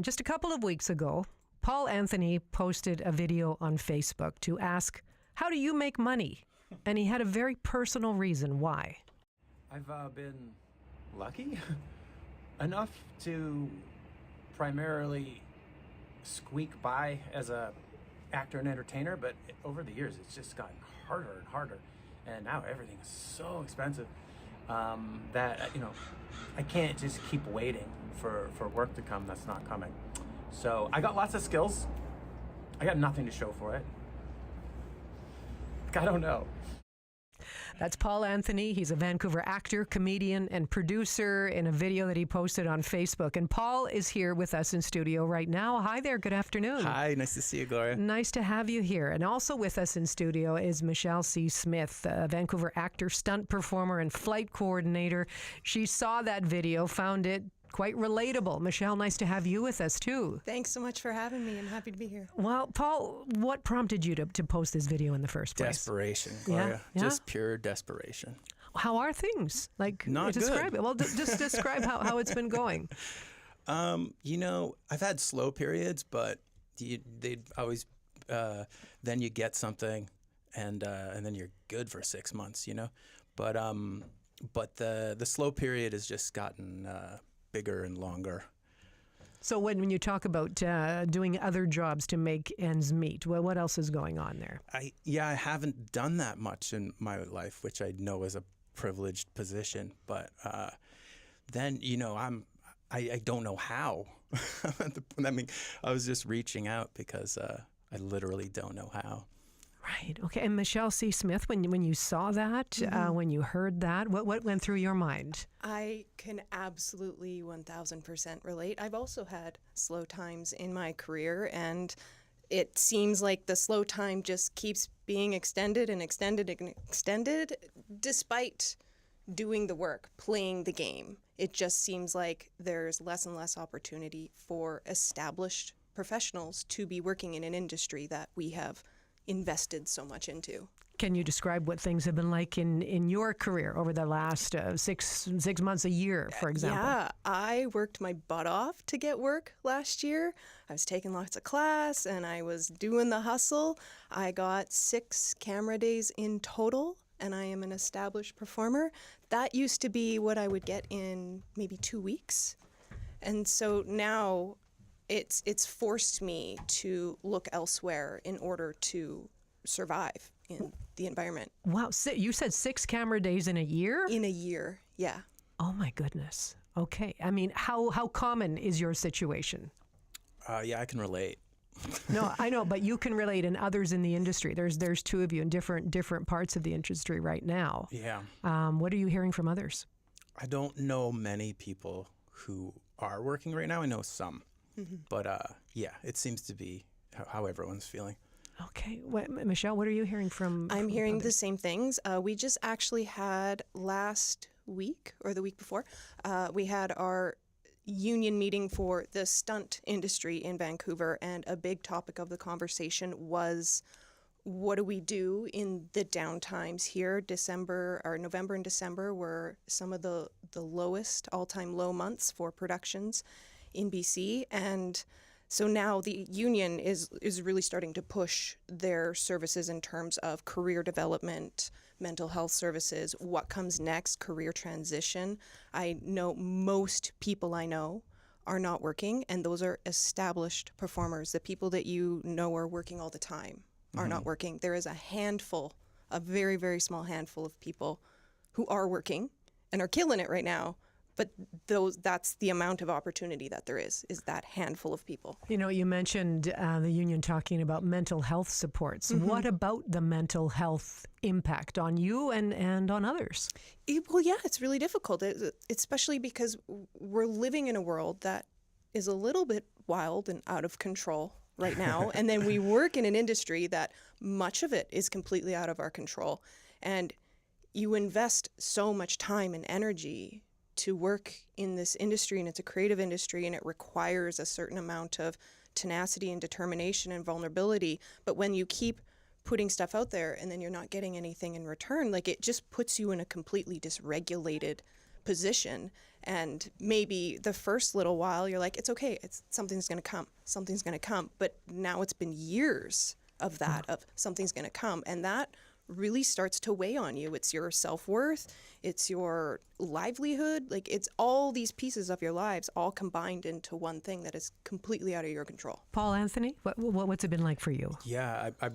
on, just a couple of weeks ago, Paul Anthony posted a video on Facebook to ask, how do you make money? And he had a very personal reason why. I've been lucky enough to primarily squeak by as a actor and entertainer, but over the years it's just gotten harder and harder, and now everything is so expensive that I can't just keep waiting for work to come that's not coming. So I got lots of skills. I got nothing to show for it. I don't know. That's Paul Anthony. He's a Vancouver actor, comedian, and producer in a video that he posted on Facebook. And Paul is here with us in studio right now. Hi there. Good afternoon. Hi. Nice to see you, Gloria. Nice to have you here. And also with us in studio is Michelle C. Smith, a Vancouver actor, stunt performer, and flight coordinator. She saw that video, found it quite relatable. Michelle, nice to have you with us too. Thanks so much for having me. I'm happy to be here. Well, Paul, what prompted you to post this video in the first place? Desperation, Gloria. Yeah? Just pure desperation. How are things? Not describe good. it. Well, just describe how it's been going. I've had slow periods, but they'd always then you get something, and then you're good for 6 months, But the slow period has just gotten bigger and longer. So when you talk about doing other jobs to make ends meet, well, what else is going on there? I haven't done that much in my life, which I know is a privileged position. But then, I don't know how. I mean, I was just reaching out because I literally don't know how. Right. Okay. And Michelle C. Smith, when you saw that, when you heard that, what went through your mind? I can absolutely 1000% relate. I've also had slow times in my career, and it seems like the slow time just keeps being extended and extended and extended despite doing the work, playing the game. It just seems like there's less and less opportunity for established professionals to be working in an industry that we have invested so much into. Can you describe what things have been like in your career over the last 6 months, a year, for example? Yeah, I worked my butt off to get work last year. I was taking lots of class and I was doing the hustle. I got 6 camera days in total, and I am an established performer. That used to be what I would get in maybe 2 weeks. And so now it's forced me to look elsewhere in order to survive in the environment. Wow. You said 6 camera days in a year? In a year, yeah. Oh my goodness. Okay. I mean, how common is your situation? Yeah, I can relate. No, I know, but you can relate, and others in the industry. There's 2 of you in different parts of the industry right now. Yeah. What are you hearing from others? I don't know many people who are working right now. I know some. But yeah, it seems to be how everyone's feeling. Okay. Michelle, what are you hearing from I'm hearing others? the same things. We just actually had last week or the week before, we had our union meeting for the stunt industry in Vancouver, and a big topic of the conversation was, what do we do in the downtimes here? November and December were some of the lowest, all-time low months for productions in BC, and so now the union is really starting to push their services in terms of career development, mental health services, what comes next, career transition. I know most people I know are not working, and those are established performers. The people that you know are working all the time are not working. There is a very, very small handful of people who are working and are killing it right now. But that's the amount of opportunity that there is that handful of people. You mentioned the union talking about mental health supports. What about the mental health impact on you and on others? Well, yeah, it's really difficult, especially because we're living in a world that is a little bit wild and out of control right now. And then we work in an industry that much of it is completely out of our control. And you invest so much time and energy to work in this industry, and it's a creative industry, and it requires a certain amount of tenacity and determination and vulnerability. But when you keep putting stuff out there and then you're not getting anything in return, it just puts you in a completely dysregulated position. And maybe the first little while you're like, it's okay, something's going to come. But now it's been years of that, of something's going to come. And that really starts to weigh on you. It's your self-worth, it's your livelihood, like it's all these pieces of your lives all combined into one thing that is completely out of your control. Paul Anthony, what's it been like for you? Yeah, I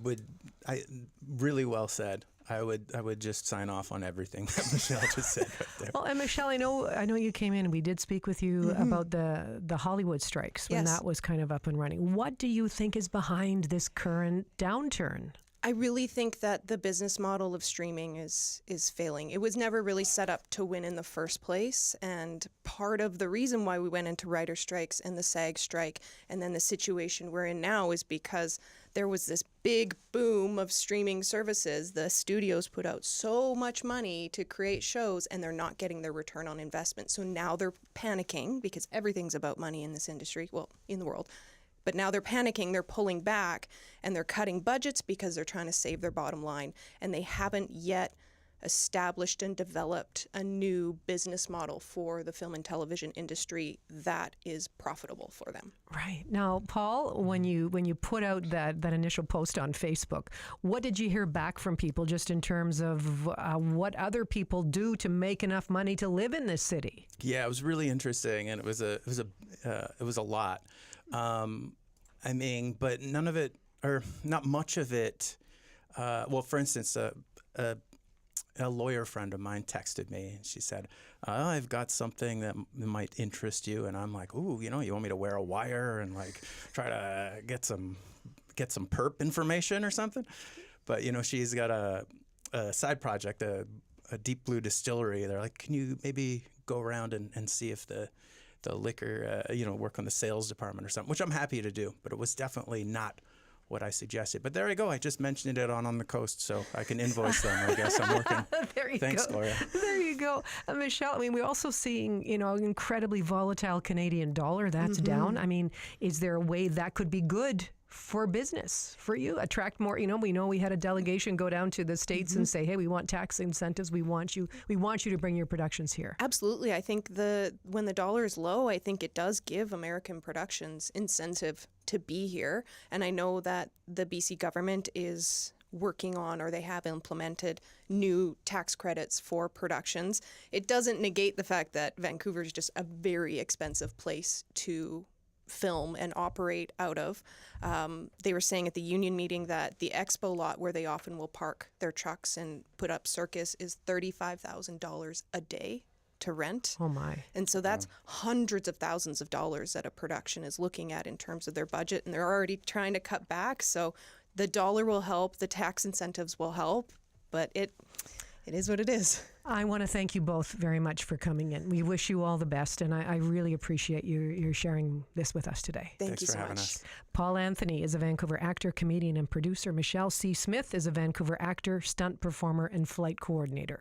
really well said. I would just sign off on everything that Michelle just said right there. Well, and Michelle, I know you came in and we did speak with you about the Hollywood strikes when that was kind of up and running. What do you think is behind this current downturn? I really think that the business model of streaming is failing. It was never really set up to win in the first place, and part of the reason why we went into writer strikes and the SAG strike and then the situation we're in now is because there was this big boom of streaming services. The studios put out so much money to create shows and they're not getting their return on investment. So now they're panicking because everything's about money in this industry, well, in the world. But now they're panicking, they're pulling back, and they're cutting budgets because they're trying to save their bottom line. And they haven't yet established and developed a new business model for the film and television industry that is profitable for them. Right. Now, Paul, when you put out that initial post on Facebook, what did you hear back from people just in terms of what other people do to make enough money to live in this city? Yeah, it was really interesting, and it was a lot. I mean, but none of it, or not much of it. Well, for instance, a lawyer friend of mine texted me, and she said, "I've got something that might interest you." And I'm like, "Ooh, you want me to wear a wire and like try to get some perp information or something?" But she's got a side project, a deep blue distillery. They're like, "Can you maybe go around and see if the liquor, work on the sales department or something," which I'm happy to do, but it was definitely not what I suggested. But there you go. I just mentioned it on the coast, so I can invoice them. I guess I'm working. There you Thanks, go. Gloria. There you go. Michelle, I mean, we're also seeing, an incredibly volatile Canadian dollar that's down. I mean, is there a way that could be good for business, for you? Attract more, we know we had a delegation go down to the States and say, hey, we want tax incentives. We want you to bring your productions here. Absolutely. I think when the dollar is low, I think it does give American productions incentive to be here. And I know that the BC government is working on, or they have implemented, new tax credits for productions. It doesn't negate the fact that Vancouver is just a very expensive place to film and operate out of. They were saying at the union meeting that the expo lot where they often will park their trucks and put up circus is $35,000 a day to rent. Oh my. And so that's hundreds of thousands of dollars that a production is looking at in terms of their budget, and they're already trying to cut back. So the dollar will help, the tax incentives will help, but it is what it is. I want to thank you both very much for coming in. We wish you all the best, and I really appreciate you sharing this with us today. Thanks you so for having much. us. Paul Anthony is a Vancouver actor, comedian, and producer. Michelle C. Smith is a Vancouver actor, stunt performer, and flight coordinator.